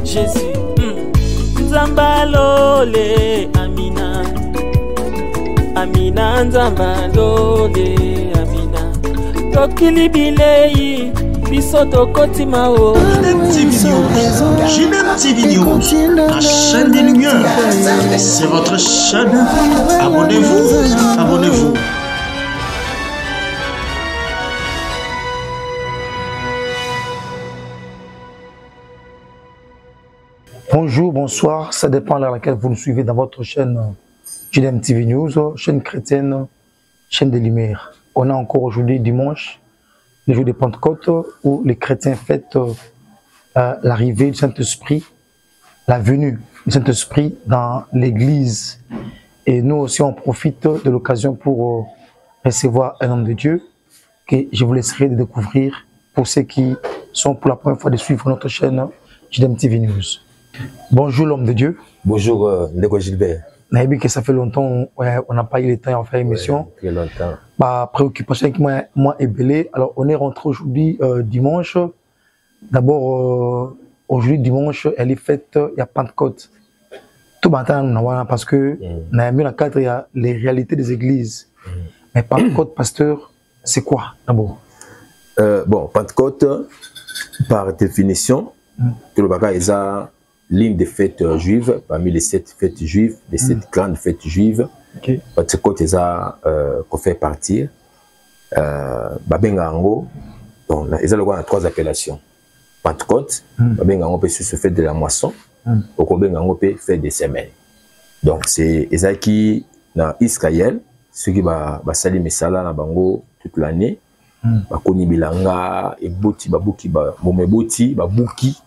Jésus, Nzambalole, Amina. Amina, Nzambalole, Amina. Tokili bilei, bisoto kotimao. JDM TV News, la chaîne des lumières. C'est votre chaîne. Abonnez-vous, abonnez-vous. Bonjour, bonsoir, ça dépend à laquelle vous nous suivez dans votre chaîne JDM TV News, chaîne chrétienne, chaîne des Lumières. On est encore aujourd'hui dimanche, le jour de Pentecôte, où les chrétiens fêtent l'arrivée du Saint-Esprit, la venue du Saint-Esprit dans l'église. Et nous aussi, on profite de l'occasion pour recevoir un homme de Dieu que je vous laisserai de découvrir pour ceux qui sont pour la première fois de suivre notre chaîne JDM TV News. Bonjour l'homme de Dieu. Bonjour Ndeko Gilbert. Naïbi que ça fait longtemps, on n'a pas eu le temps de faire émission. Très longtemps. Bah, préoccupation qui m'a ébellé. Alors on est rentré aujourd'hui dimanche. D'abord aujourd'hui dimanche, elle est faite, il y a Pentecôte. Tout matin parce que dans le cadre il y a les réalités des églises. Mais Pentecôte, pasteur, c'est quoi d'abord? Bon, Pentecôte, par définition, que le bagage est l'une des fêtes juives, parmi les 7 fêtes juives, les 7 grandes fêtes juives. Pentecôte est qu'on fait partir. Babengango, bon, il y a 3 appellations. Pentecôte, Babengango peut se faire de la moisson, au Babengango peut faire des semaines. Donc c'est ça qui dans Israël, ceux qui va salir mesala na bango toute l'année. Bakoni bilanga, eboti babuki ba momeboti babuki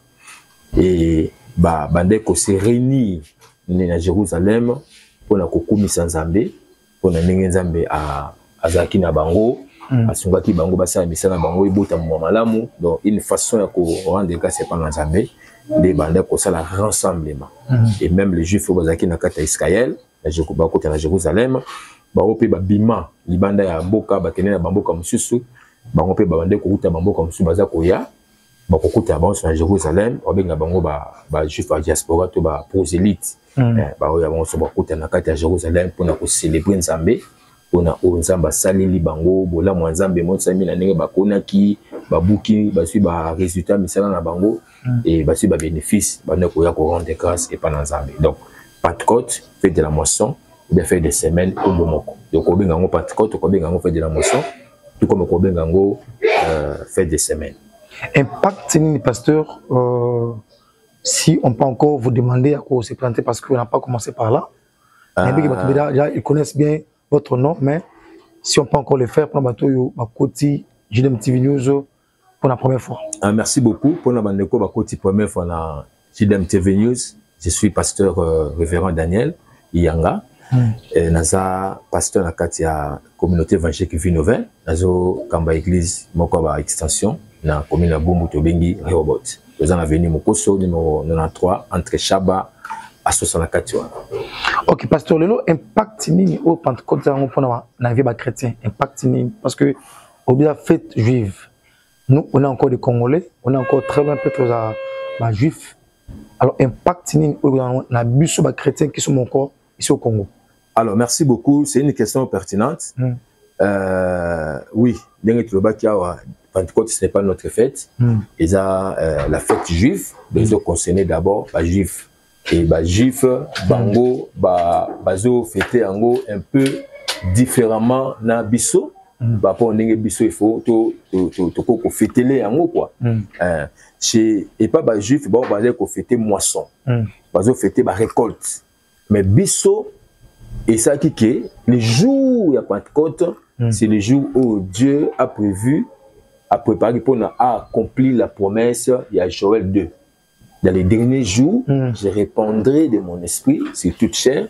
et bande ko se réunir na Jérusalem pour na kokumisa Nzambe pour na ndenge Nzambe azaki na bango asungaki bango basala misala na bango ebota mo malamu. Donc une façon ya ko rendre grâce par Nzambe de bande ko sala rassemblement et même les juifs bazaki na kata Israël na Jérusalem na Jérusalem ba ope ba bima libanda ya boka bakene na bamboka mususu bango pe babande kokuta bamboka mususu baza koya bakokuta bango na Jérusalem obenga bango ba juif a diaspora to ba prosélyte ba oya bango so bakuta na kati ya Jérusalem pour na ko célébrer Nzambe pour na Nzamba saleli bango bola mo Nzambe mo sami na ndenge bakonaki babuki basui ba résultat misala na bango et basui ba bénéfice bande ko ya ko rendre grâce et pas na Nzambe. Donc Pentecôte fait de la moisson, bien fait des semaines au bomoko. Donc obenga ngo Pentecôte ko benga ngo fait de la moisson tout comme Kobengango fait des semaines. Impact, pasteur, si on peut encore vous demander à quoi se présenter parce qu'on n'a pas commencé par là. Ils connaissent bien votre nom, mais si on peut encore le faire pour Bakoti JDM TV News pour la première fois. Merci beaucoup pour la Bakoti première fois dans JDM TV News. Je suis pasteur révérend Daniel Iyanga. Naza pasteur na kati ya communauté évangélique Vie Nouvelle nazo kamba église moko ba extension na commune ya Bumbu to bengi Rehoboth. Nous en avenue Mokoso numéro 93 entre Chaba à 64. OK pasteur lelo impact nini au Pentecôte na na vie ba chrétien impact nini parce que au bien fête juive nous on est encore des Congolais on est encore très loin peut-être à juifs. Alors impact nini na biso ba chrétiens qui sont encore ici au Congo. Alors, merci beaucoup. C'est une question pertinente. Oui, Pentecôte, ce n'est pas notre fête. Et ça, la fête juive, les autres concernés d'abord, pas juifs. Et bah, juifs, bango, bazo, fêter ango un peu différemment na biso. Bah, pour n'engue biso, il faut fêter les ango, quoi. Et pas bah, juifs, bah, fêter moisson. Bazo, fêter bah, récolte. Mais biso, et ça qui est, le jour de Pentecôte, c'est le jour où Dieu a prévu, a préparé pour accomplir la promesse, il y a Joël 2. Dans les derniers jours, je répandrai de mon esprit sur toute chair,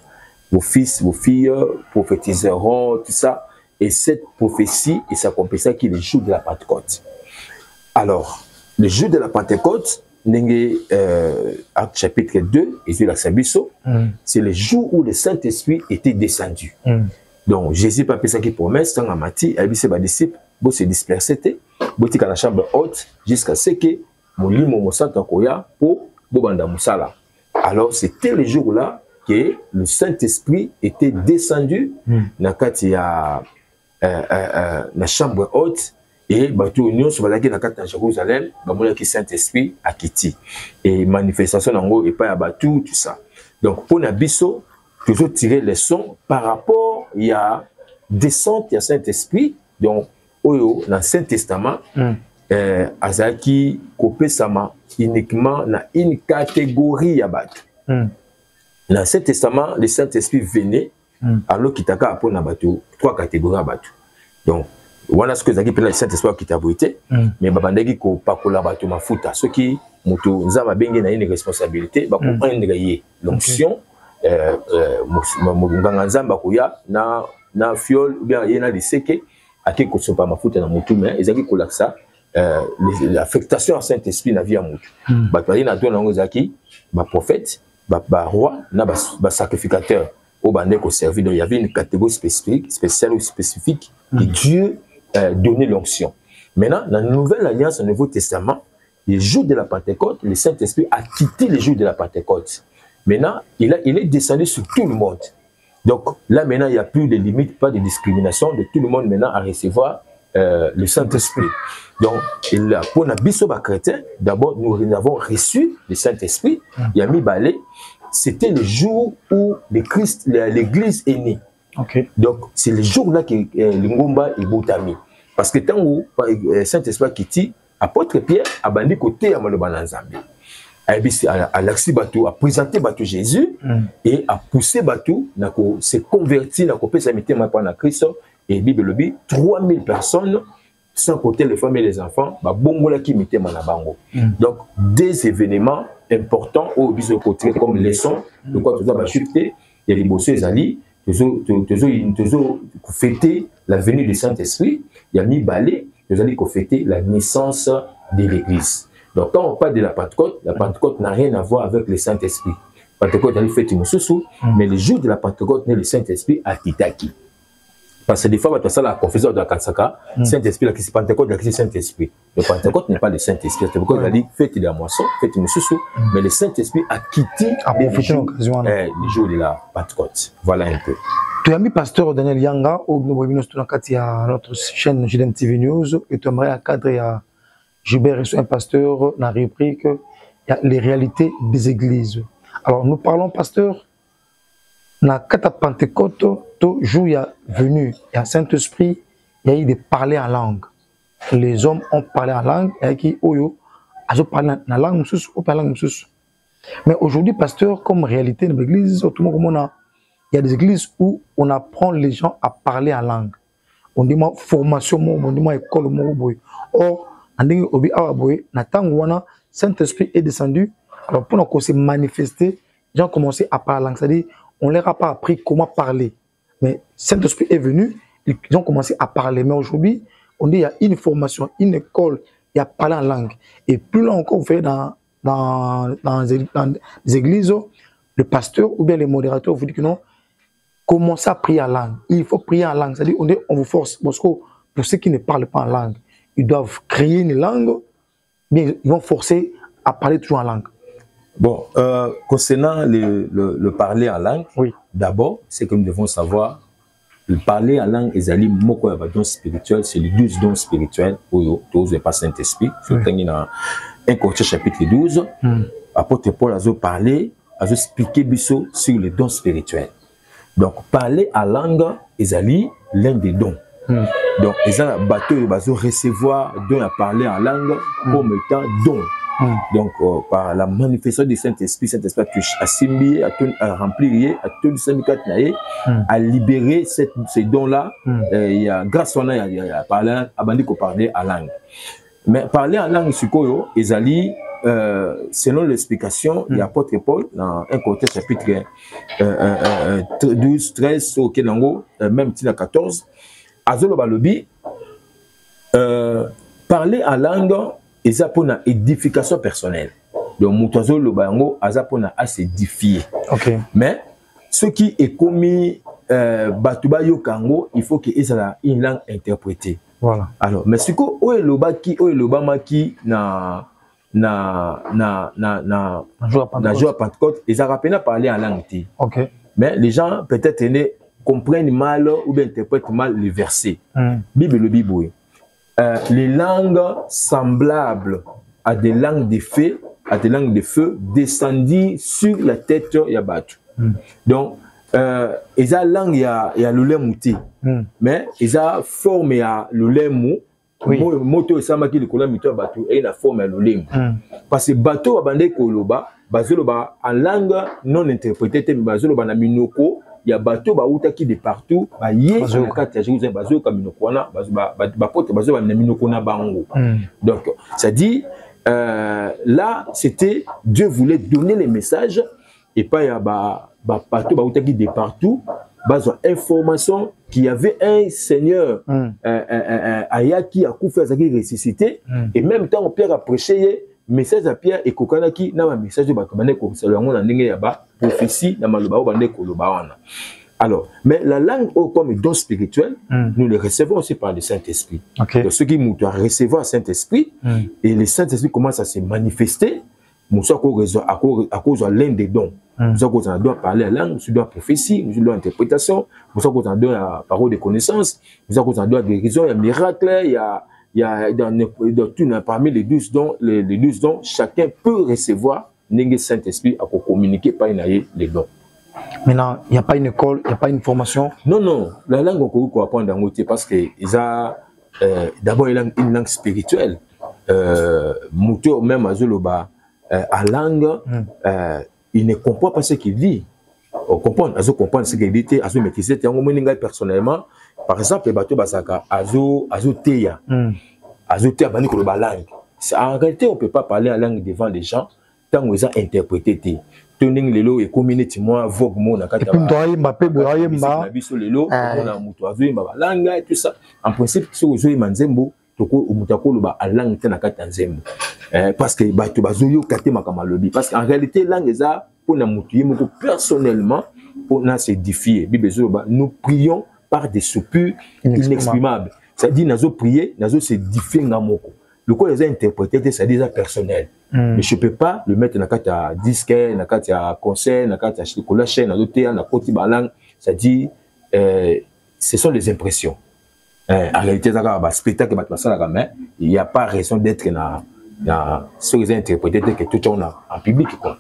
vos fils, vos filles prophétiseront, tout ça. Et cette prophétie, et s'accomplissera qui est le jour de la Pentecôte. Alors, le jour de la Pentecôte, Acte chapitre 2, c'est le jour où le Saint-Esprit était descendu. Donc, Jésus n'a pas fait qui promesse, tant Amati, il a dit ses disciples, ils se dispersaient, ils étaient dans la chambre haute, jusqu'à ce que mon lit, mon sang, pour bobanda musala. Alors c'était le jour-là que le Saint-Esprit était descendu dans la chambre haute et bateau union sur la dans Jérusalem, le Saint-Esprit a quitté et manifestation nango et pas à bateau tout ça. Donc pour Nabiso toujours tirer les leçons par rapport il y a descente du Saint-Esprit donc dans le Saint-Testament azaki kopé sama uniquement dans une catégorie à bateau. Dans le Saint-Testament, le Saint-Esprit venait, alors qu'il t'a appris dans bateau, 3 catégories à bateau. Donc, voilà ce que vous avez le Saint-Esprit qui t'a abrité, mais babandagi ko pakola bateau mafuta. Ceux qui muto nzaba bengi na une responsabilité, ba ko endrayer l'onction, muganga nzamba ko ya na fiole ou bien yena diseke ake ko sopa mafuta na mutu mais ezaki ko laksa l'affectation à Saint-Esprit na vie à mutu. Bato na dona ngo zaki ba prophète roi, sacrificateur au bandé qu'on servit. Donc il y avait une catégorie spécifique, spéciale ou spécifique que Dieu donnait l'onction. Maintenant, dans la Nouvelle Alliance, au Nouveau Testament, le jour de la Pentecôte, le Saint-Esprit a quitté le jour de la Pentecôte. Maintenant, il est descendu sur tout le monde. Donc là, maintenant, il n'y a plus de limite, pas de discrimination de tout le monde maintenant à recevoir le Saint-Esprit. Donc, pour les chrétiens, d'abord, nous avons reçu le Saint-Esprit. Il y a mis balai. C'était le jour où l'Église est née. Okay. Donc, c'est le jour-là que l'Ingomba est Boutami. Parce que tant où le Saint-Esprit qui dit, apôtre Pierre a bandé côté à Malobananzambi. A l'axi Batou, a présenté Batou Jésus et a poussé Batou, s'est converti, n'a coupé sa mité maintenant à Christ. Et Bible le dit, 3000 personnes, sans compter les femmes et les enfants, bongola qui mettait manabango. Donc, des événements importants au biso côté comme leçon, de quoi tout ça va chuter, il y a les bosseux ali, toujours fêter la venue du Saint-Esprit, il y a mis balai, nous allons fêter la naissance de l'Église. Donc, quand on parle de la Pentecôte n'a rien à voir avec le Saint-Esprit. Pentecôte, elle fait une sous, mais le jour de la Pentecôte, le Saint-Esprit a Titaki. Parce que des fois, tu as la confession de la Kansaka, Saint-Esprit, la Pentecôte, la Saint-Esprit. Le Pentecôte n'est pas le Saint-Esprit. C'est pourquoi il a dit, faites de la moisson, faites une sous, mais le Saint-Esprit a quitté le jour de la Pentecôte. Voilà un peu. Tu as mis pasteur Daniel Yanga, au notre chaîne JDM TV News, et tu aimerais à cadre à Gilbert un pasteur dans la rubrique les réalités des églises. Alors, nous parlons, pasteur, dans la Pentecôte, tout jour il y a venu, il y a Saint-Esprit, il y a eu de parler en langue. Les hommes ont parlé en langue, et qui ont parlé en langue, mais aujourd'hui, pasteur, comme réalité dans l'église, il y a des églises où on apprend les gens à parler en langue. On dit formation, on dit école. Or, Saint-Esprit est descendu. Alors, pour qu'on se manifester, les gens ont commencé à parler en langue. C'est-à-dire, on ne leur a pas appris comment parler. Mais Saint-Esprit est venu, ils ont commencé à parler. Mais aujourd'hui, on dit qu'il y a une formation, une école, il y a parlé en langue. Et plus là encore, vous faites dans les églises, le pasteur ou bien les modérateurs vous disent que non, commencez à prier en langue. Il faut prier en langue. C'est-à-dire, on vous force. Parce que pour ceux qui ne parlent pas en langue, ils doivent créer une langue, mais ils vont forcer à parler toujours en langue. Bon, concernant le parler en langue, oui. D'abord, c'est que nous devons savoir, le parler en langue, don spirituel, c'est les 12 dons spirituels, où tous pas Saint-Esprit. C'est dans 1 Corinthiens chapitre 12, apôtre Paul a parlé, a expliqué sur les dons spirituels. Donc, parler en langue, c'est l'un des dons. Donc, ils ont bateau, ils vont recevoir don à parler en langue comme étant don. Donc, par la manifestation du Saint-Esprit, Saint-Esprit a assimilé, a rempli, a tout le syndicat, a libéré ces dons-là. Il y a, grâce à ça, il y a parlé, a bandit qu'on parlait en langue. Mais parler en langue, c'est quoi, selon l'explication, il y a l'apôtre Paul, dans 1 Corinthiens chapitre 12, 13, au Kenango, même 14, Azolo Balobi, parler en langue, et ça pour une édification personnelle. Donc, Moutazo Lobango, ça pour à s'édifier. Okay. Mais ce qui est commis, Batuba Yokango, il faut qu'il y ait une langue interprétée. Voilà. Alors, mais ce que où est Lobaki, où est Lobamaki, na na jour à Pentecôte, ils ont rappelé parler en langue. OK. Mais les gens peut-être comprennent mal ou bien interprètent mal les versets. Bible le Bible. Les langues semblables à des langues de feu, descendues sur la tête de Yabatou. Donc ils ont langue il y a le lemouté. Mais ils ont forme à le lemou. Moto esamaki likola mito bateau et la forme à l'olem. Parce que bateau abandé koloba, bazoloba en langue non interprétée, mais bazoloba na minoko, il y a bateau ba utaki de partout, ba yé na kati ya Jérusalem bazo ka minoko na ba pote bazo na minoko na bango. Donc ça dit là c'était Dieu voulait donner les messages et pas ya ba bateau ba utaki de partout. Base information qu'il y avait un Seigneur Ayaki a fait ressuscité et même temps Pierre a prêché message à Pierre et Kokanaki na message de Bakamane comme ça na ndenge ya ba prophétie na maloba bande koloba wana. Alors mais la langue comme don spirituel nous le recevons aussi par le Saint-Esprit. Donc ceux qui doivent recevoir le Saint-Esprit et le Saint-Esprit commence à se manifester. Nous à cause de l'un des dons. Nous doit parler la langue, nous doit prophétie, nous doit interprétation, nous doit la parole de connaissance, nous doit guérison, il y a miracle, il y a dans parmi les 12 dons, chacun peut recevoir le Saint-Esprit à communiquer par les dons. Maintenant, il n'y a pas une école, il n'y a pas une formation. Non, la langue on peut apprendre dans l'autre parce que ils ont d'abord une langue spirituelle. Mouto même à Zoloba. À langue, il ne comprend pas ce qu'il dit. On comprend ce qu'il dit, à se maîtriser. Personnellement, par exemple, les bateaux basaka, azo teya, bani ko langue. En réalité, on ne peut pas parler en langue devant les gens tant qu'ils ont interprété. Toning lelo et community moi vogue mon nakata. Et puis toi Mbappé boye mba. Biso lelo, on a muto azo mba langue et tout ça. En principe, si vous jouez manzembo, toko umutako lo ba langue te nakata nzembo. Parce que bato bazoyo kate makama lobi parce qu'en réalité langue eza pour na mutu yemoko personnellement pour na se défier bible zoba nous prions par des soupir inexprimables ça dit nazo prier nazo se défier ngamoko le quoi les a interprété c'est déjà personnel mais je peux pas le mettre na kata disque na kata concert na kata chocolat chaîne na doté na koti balang ça dit ce sont des impressions en réalité ça va spectacle bat masala mais il y a pas raison d'être ceux qui ont interprété que tout le monde en public quoi.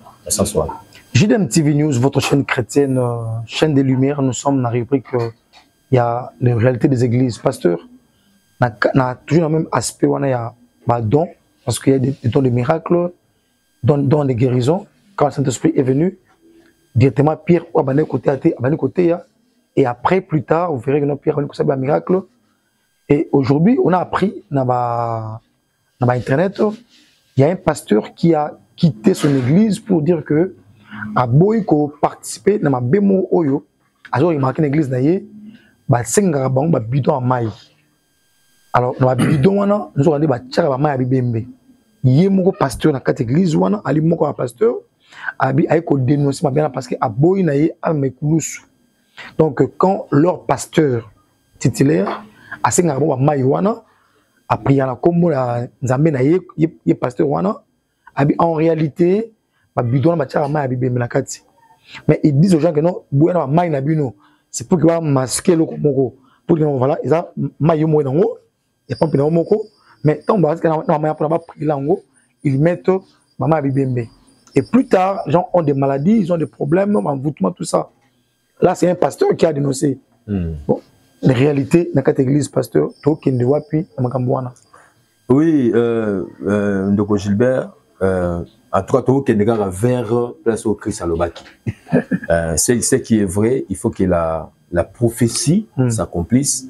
JDM TV News, votre chaîne chrétienne, chaîne des Lumières, nous sommes dans la rubrique il y a les réalités des églises. Pasteur, on a toujours le même aspect, il y a don, parce qu'il y a des dons de miracles, dons de guérison. Quand le Saint-Esprit est venu, directement Pierre a abandonné côté, et après, plus tard, vous verrez que Pierre a abandonné un miracle. Et aujourd'hui, on a appris dans Internet, il y a un pasteur qui a quitté son église pour dire que a boy ko participer dans ma bemo oyo alors il marque une église naie ba senga bango ba bidon a mai alors dans ba bidon wana nous on dit ba tchaka ba mai a bibembe yé moko pasteur na kat église wana ali moko a pasteur abi ay ko dénoncer ma bien parce que a boy naie a mekulusu donc quand leur pasteur titulaire a senga ba mai wana a prié la kombo la nzambe na ye pasteur wana abi en réalité ba bidon ba tchaka mai abi bembe na kati mais ils disent aux gens que non boyana mai na bino c'est pour que va masquer le moko pour que voilà ils a mai mo na ngo et pas pina moko mais tant ba na mai pour ba prier la ngo ils mettent maman abi bembe et plus tard les gens ont des maladies ils ont des problèmes envoûtement tout ça là c'est un pasteur qui a dénoncé bon les réalités dans cette église pasteur to qui ne voit puis makamboana. Oui Ndoko Gilbert en tout cas tout qui est vers place au Christ à l'Obaki. C'est ce qui est vrai, il faut que la prophétie s'accomplisse.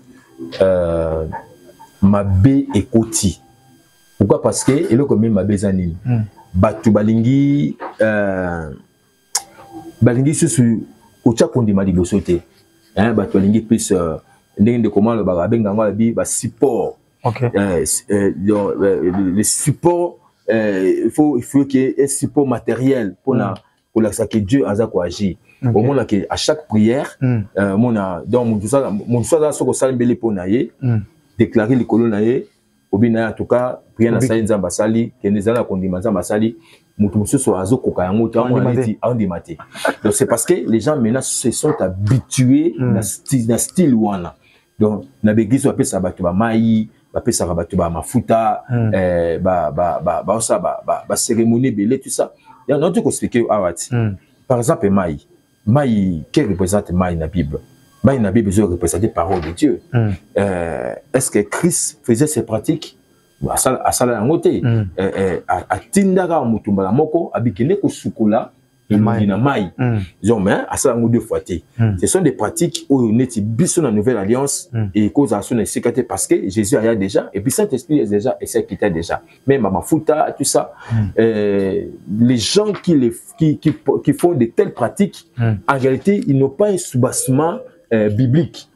Mabé et Koti. Pourquoi? Parce que il est comme Mabé Zanine. Batu balingi sur Ocha Kondima di Bosote. Batu balingi plus de comment le barabenga bi ba support. Le support il faut qu'il y ait un support matériel pour la que Dieu a agir. Au moment que à chaque prière mon a donc mon soit ça ko salmbele pour naie déclarer les colonnes naie obina en tout cas prier na sali nzamba sali kende zala kondima nzamba sali mutu mususu azokoka yango ta on dimate. Donc c'est parce que les gens maintenant se sont habitués na style wana. Donc na begizo apesa batu ba mai apesa batu ba mafuta ba cérémonie belé tout ça. Il y a notre expliquer awati. Par exemple mai qui représente mai na Bible. Mai na Bible représente la parole de Dieu. Est-ce que Christ faisait ces pratiques à sala ngote a tindaka mutumbala moko abikene ko sukola na mai mais à sala ngo deux fois té. Ce sont des pratiques où neti biso na nouvelle alliance et cause à son sécurité parce que Jésus a déjà et puis Saint-Esprit est déjà et c'est quitté déjà même à mafuta tout ça les gens qui font de telles pratiques en réalité ils n'ont pas un soubassement biblique.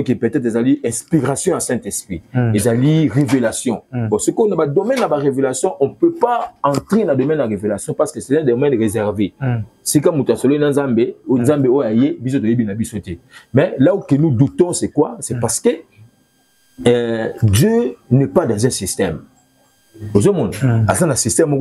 Qui peut-être des alliés inspiration à Saint-Esprit, des alliés révélation. Parce qu'on a un domaine de la révélation, on ne peut pas entrer dans le domaine de la révélation parce que c'est un domaine réservé. C'est comme nous avons dans Zambé, ou Zambé ou aïe, biso de na bisoté. Mais là où nous doutons, c'est quoi? C'est parce que Dieu n'est pas dans un système. Aux hommes, à un système, il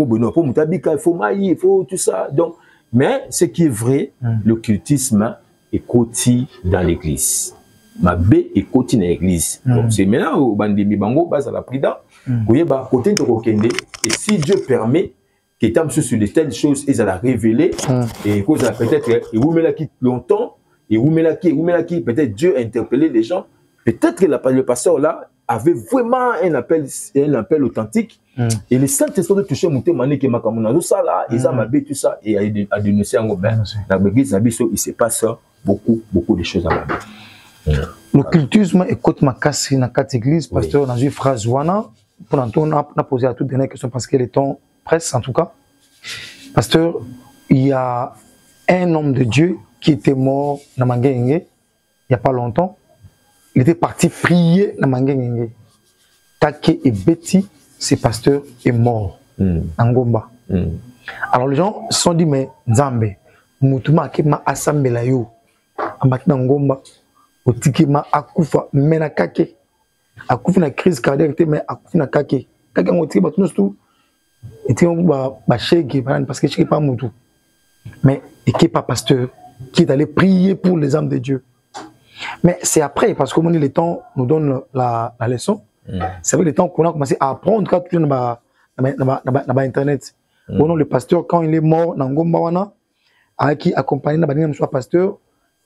faut maï, il faut tout ça. Donc, mais ce qui est vrai, l'occultisme est côté dans l'église. Ma B est côté dans l'église. Donc c'est maintenant au bandimi bango base à la prida. Vous ba côté de kokende et si Dieu permet que tam sur de telles choses ils allaient révéler et cause peut-être et vous met là qui longtemps et vous met là qui peut-être Dieu a interpellé les gens. Peut-être que le pasteur là avait vraiment un appel authentique et les Saint-Esprit de toucher mon thème mané que makamuna ça là ils ont mabé tout ça et a dénoncé en goben dans l'église abisso il se passe beaucoup de choses à la l'occultisme écoute ma casse dans quatre églises pasteur dans une phrase wana pour on a posé à toute dernière question parce que le temps presse en tout cas pasteur il y a un homme de Dieu qui était mort dans Mangenge il y a pas longtemps. Il était parti prier dans Mangenge. Take et Betty, ce pasteur est mort en Gomba. Alors les gens se sont dit, mais Nzambe, Moutuma Kema Asambela yo, Amakina Ngomba, Otikema Akufa, Mena Kake, Akufa na crise cardiaque, mais Akufa na Kake. Kake Motika Batunus tout, et tu vas chèque parce que je ne sais pas Moutou. Mais il n'est pas pasteur qui est allé prier pour les âmes de Dieu. Mais c'est après, parce que le temps nous donne la leçon, c'est avec le temps qu'on a commencé à apprendre quand tu es dans Internet. Le pasteur, quand il est mort dans Ngombawana, avec qui accompagné dans Baninga, soit pasteur,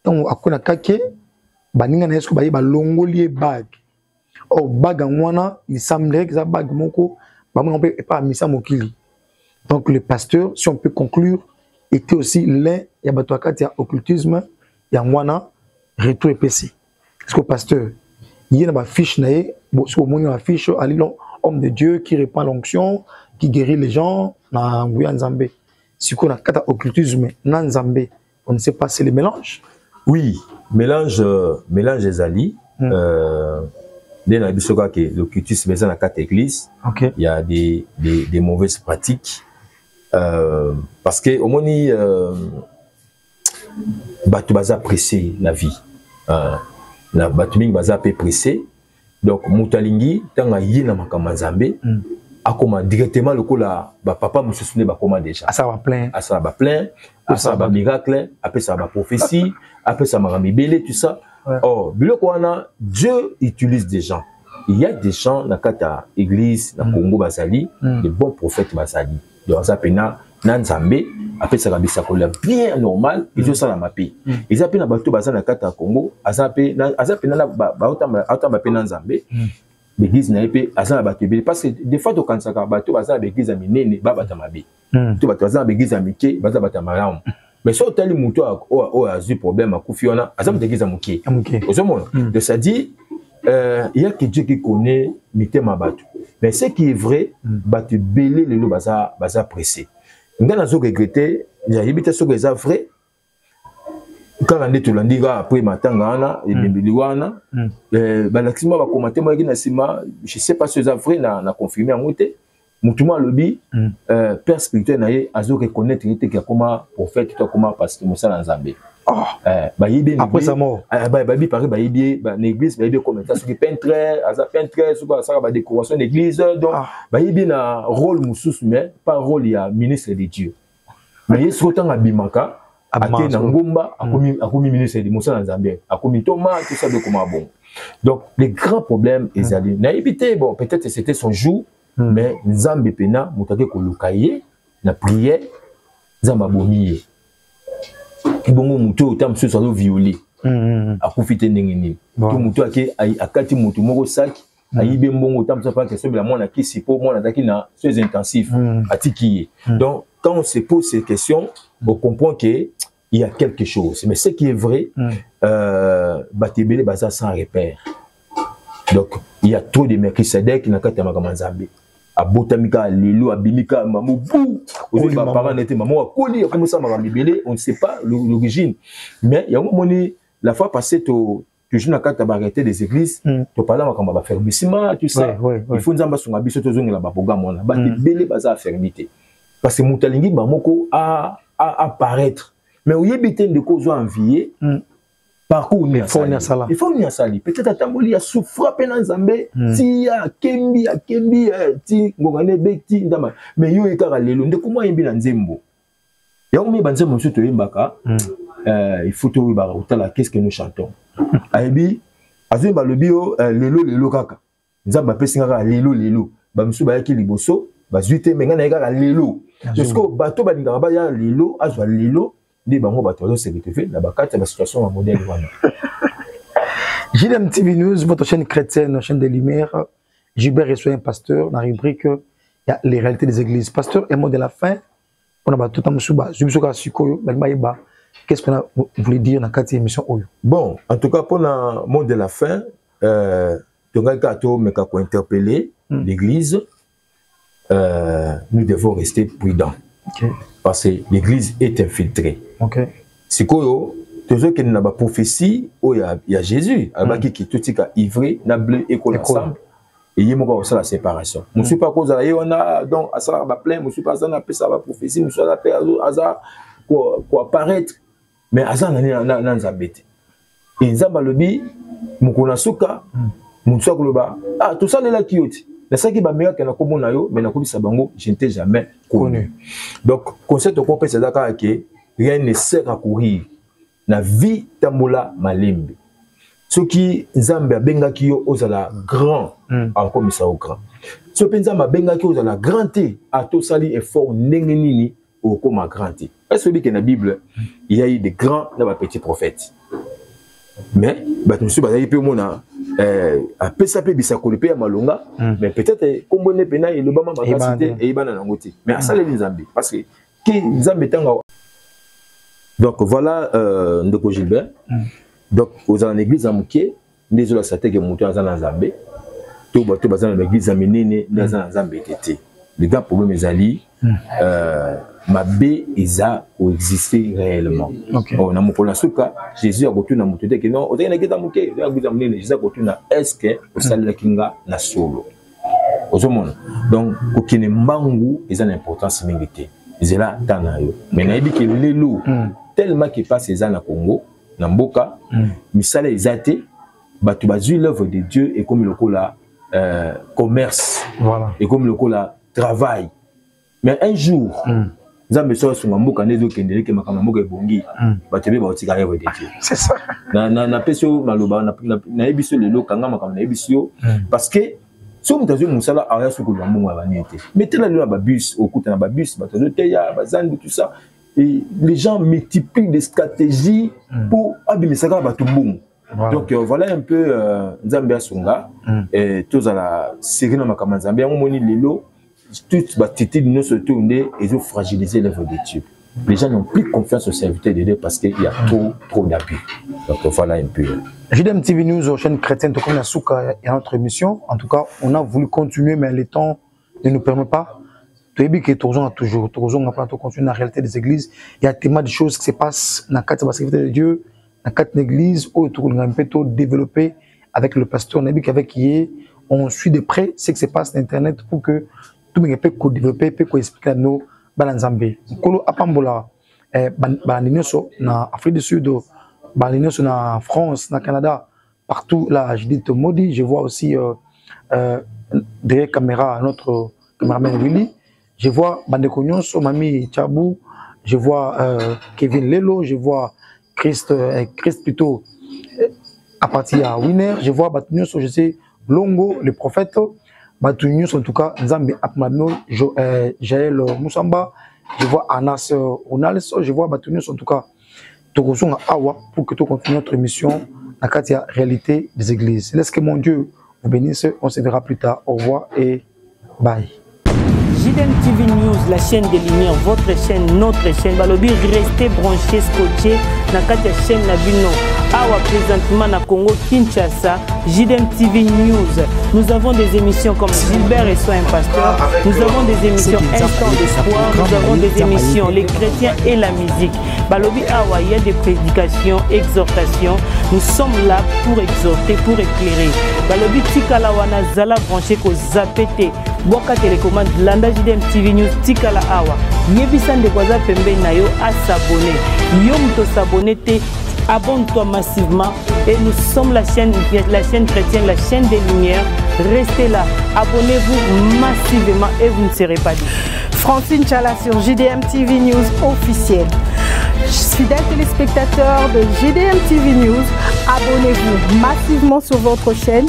quand on a kake, Baninga n'est-ce que ba longolier bag. Oh, bag en wana, il semblerait que ça bag moko, on peut pas misa mokili. Donc le pasteur, si on peut conclure, était aussi l'un, il y a batouakati, il y a occultisme, il y a wana. Retour EPC. Parce que le pasteur, il y a une fiche, il y a une fiche, homme de Dieu qui répand l'onction, qui guérit les gens, dans Nzambé. Si on a un occultisme, dans Nzambé, on ne sait pas, c'est le mélange. Oui, mélange des alliés. L'occultisme, c'est dans 4 églises. Il y a des mauvaises pratiques. Parce que, au moins, batu baza pressé la vie la batu mingi baza pe pressé donc mutalingi tanga yina makama Nzambe akoma directement lokola ba papa mususune ba koma déjà ça va plein ça va miracle après ça va prophétie après ça va mibele tout ça oh biloko wana Dieu utilise des gens il y a des gens na kata église na Congo bazali des bons prophètes bazali donc ça pena na Nzambe après ça va bien normal ils ont ça la mapé ils appellent na bato bazana kata Congo azape na ba otamba pe na Nzambe l'église na epé azana bato parce que des fois to kansaka bato bazana l'église minene ba batamabe to bato bazana l'église mike bazana batamaram mais so tali muto o azu problème akufiona azana l'église muke ozomona de ça dit il y a que Dieu qui connaît mitema bato mais ce qui est vrai bato belé le baza pressé. Nous avons regretté, il y a des choses qui sont vraies. Quand on a dit après matin, je ne sais pas si c'est vrai, on a confirmé en côté. Moutouma Lobi, père spirituel, a reconnaître qu'il y a comme prophète, comme parce que Moussa Nzambe. Après sa mort. Babi pareil babi l'église babi comme ça ce qui peintre ça va décoration d'église donc babi na rôle mususu mais pas rôle ya ministre de Dieu. Mais il faut tant abimaka ate na ngomba akomi ministre de Moussa Nzambe akomi Thomas tout ça de comment bon. Donc les grands problèmes ezali na éviter bon peut-être c'était son jour mais Nzambe pena mutake ko lukaye na prière Nzamba bomiye. Bongo muto tam so so violé akufite ndengeni to muto akati muto moko saki ayibe mbongo tam so pas question la mona kisi po mona daki na soins intensifs atiki. Donc quand on se pose ces questions on comprend que il y a quelque chose mais ce qui est vrai batebele baza sans repère. Donc il y a trop de Melchisedec na kata makamazambe abotamika lelo abimika mamubu aux parents n'étaient maman akoli comme ça makambibele on ne sait pas l'origine mais il y a un moment la fois passée toujours na kata barrêté des églises to parler makamba ba fermissement tout ça il faut nzamba sunga biso to zonga ba programme on ba belé baza fermité parce que mutalingi mamoko a apparaître mais oyebite ndeko zo envier parcours il faut ni asali peut-être atamboli ya souffra pena Nzambe ti ya kembi ti ngongane beti ndama mais yo ekara lelo ndeko mo yembi na nzembo ya omi banzembo mso to yembaka il faut to ba utala qu'est-ce que nous chantons ayebi azemba lobio lelo kaka Nzamba pesinga lelo ba mso ba yaki liboso ba zuite menga na ekara lelo parce que bato ba linga ba ya lelo azwa lelo des bango bateaux c'est que tu fais la bacate la situation en modèle JDM TV News, votre chaîne chrétienne, chaîne des Lumières. Gilbert reçoit un pasteur dans la rubrique il y a les réalités des églises. Pasteur, un mot de la fin. On a tout un souba. Qu'est-ce qu'on a voulu dire dans cette émission? Bon, en tout cas pour le mot de la fin, pour interpeller l'église, nous devons rester prudents. Parce que l'église est infiltrée. C'est quoi? Tous ceux qui n'ont pas prophétie, il y a Jésus. Qui tout ce qui est ivré, n'a bleu et ensemble. Et il y a la séparation. Je ne suis pas cause on a donc à ça va plein, je suis pas ça n'a pas ça va prophétie, je suis là pour apparaître. Mais Azan n'a nzambete. Et Nzamba lobi mukonasuka munsakoloba ah tout ça là qui oti. La ça qui va meilleur que na komona yo mais na kobisa bango je n'étais jamais connu. Donc concept qu'on peut c'est d'accord que rien ne sert à courir. Na vie tambola malembe. Ce qui Nzamba benga ki yo ozala grand encore misa au grand. Ce Nzamba benga ki ozala grand te a to sali effort ndengenini au comme grand te. Est-ce que dans la Bible il y a eu des grands et des petits prophètes. Mais bah tu sais bah il peut mona a pesa pe bisa ko le pe malonga mais peut-être comme bonne pena et le bama capacité et ibana na ngoti. Mais à ça les Nzambe parce que qui Nzambe tanga. Donc voilà ndeko Gilbert. Donc aux en église à Muké, les autres ça que monter dans Nzambe. Tout bato bazana l'église à menene dans Nzambe tété. Les gars problème les ali mabe eza ou exister réellement. On a mon pour la souka Jésus a gotu na muté que non, on a que Muké, on a gotu menene Jésus a gotu na est-ce que au sala kinga na solo. Ozomona. Donc kokine mbangu eza l'importance mingité. Zela tanayo. Mais na yebi que lelo tellement qui passe eza na Congo na mboka misala ezate batu bazui l'œuvre de Dieu et comme le kola commerce voilà et comme le kola travail mais un jour nzambe so sunga mboka nezo kendele ke makama mboka ebongi batebe ba otika l'œuvre de Dieu c'est ça na peso maloba na ebiso lelo kanga makama na ebiso parce que so mutazo musala aya sukulu mbongo abanete metela lelo ba bus okuta na ba bus batazo teya bazandi tout ça. Et les gens multiplient des stratégies pour abimisaka batumbungu. Donc voilà un peu Nzambia Sunga et tous à la série na makama Nzambia moni lelo toutes batiti nous se tourner et ils ont fragilisé l'œuvre de Dieu. Les gens n'ont plus confiance aux serviteurs de Dieu parce qu'il y a trop d'abus. Donc voilà un peu. JDM TV News, chaîne chrétienne, tout comme la souka et notre émission. En tout cas, on a voulu continuer, mais le temps ne nous permet pas. Tu as dit que toujours continuer la réalité des églises. Il y a tellement de choses qui se passent dans la sécurité de Dieu, dans la église, où on a un peu développé avec le pasteur. On a dit qu'avec qui on suit de près ce qui se passe sur Internet pour que tout le monde puisse développer, puisse expliquer à nous, Balanzambe. Kolo Apambola, na Afrique du Sud, na France, na Canada, partout là, Judith Modi, je vois aussi derrière caméra notre cameraman Willy, je vois Bandeko Nyonso, Mami Tchabou, je vois Kevin Lelo, je vois Christ plutôt à partir à Winner, je vois Batu Nyonso, je sais Longo, le prophète, Batu Nyonso en tout cas, Nzambe Apmano, Jaël Moussamba, je vois Anas Ronalds, je vois Batu Nyonso en tout cas, Tokosonga Awa pour que tu continues notre émission à la réalité des églises. Laisse que mon Dieu vous bénisse, on se verra plus tard. Au revoir et bye. JDM TV News, la chaîne des lumières, votre chaîne, notre chaîne. Balobi, restez branchés, scotchés. Nakati chaîne Nabino. Awa présentement na Congo, Kinshasa, JDM TV News. Nous avons des émissions comme Gilbert et Sois un pasteur. Nous avons des émissions Instant d'espoir. Nous avons des émissions Les chrétiens et la musique. Balobi Awa, il y a des prédications, exhortations. Nous sommes là pour exhorter, pour éclairer. Balobi Tikala wana zala branché ko zapete. Boka télécommande Landa JDM TV News Tikala Awa. Yebisan de kwaza pembe na yo à s'abonner. Yo mto s'abonner te. Abonne-toi massivement et nous sommes la chaîne chrétienne, la chaîne des lumières. Restez là, abonnez-vous massivement et vous ne serez pas déçus. Francine Chala sur JDM TV News officiel. Fidèles téléspectateurs de JDM TV News, abonnez-vous massivement sur votre chaîne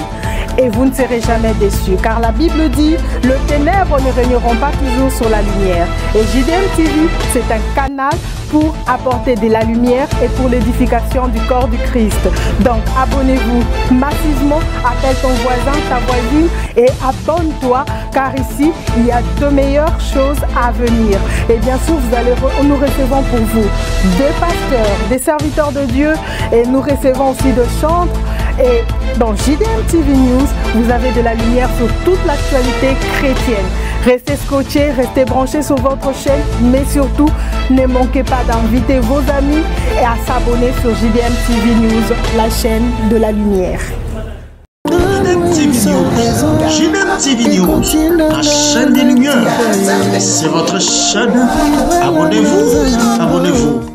et vous ne serez jamais déçus. Car la Bible dit, le ténèbre ne régneront pas toujours sur la lumière. Et JDM TV, c'est un canal pour apporter de la lumière et pour l'édification du corps du Christ. Donc abonnez-vous massivement, appelle ton voisin, ta voisine et abonne-toi car ici il y a de meilleures choses à venir. Et bien sûr nous recevons pour vous des pasteurs, des serviteurs de Dieu et nous recevons aussi de chantres. Et dans JDM TV News, vous avez de la lumière sur toute l'actualité chrétienne. Restez scotchés, restez branchés sur votre chaîne, mais surtout, ne manquez pas d'inviter vos amis et à s'abonner sur JDM TV News, la chaîne de la lumière. JDM TV News, la chaîne des lumières. C'est votre chaîne. Abonnez-vous, abonnez-vous.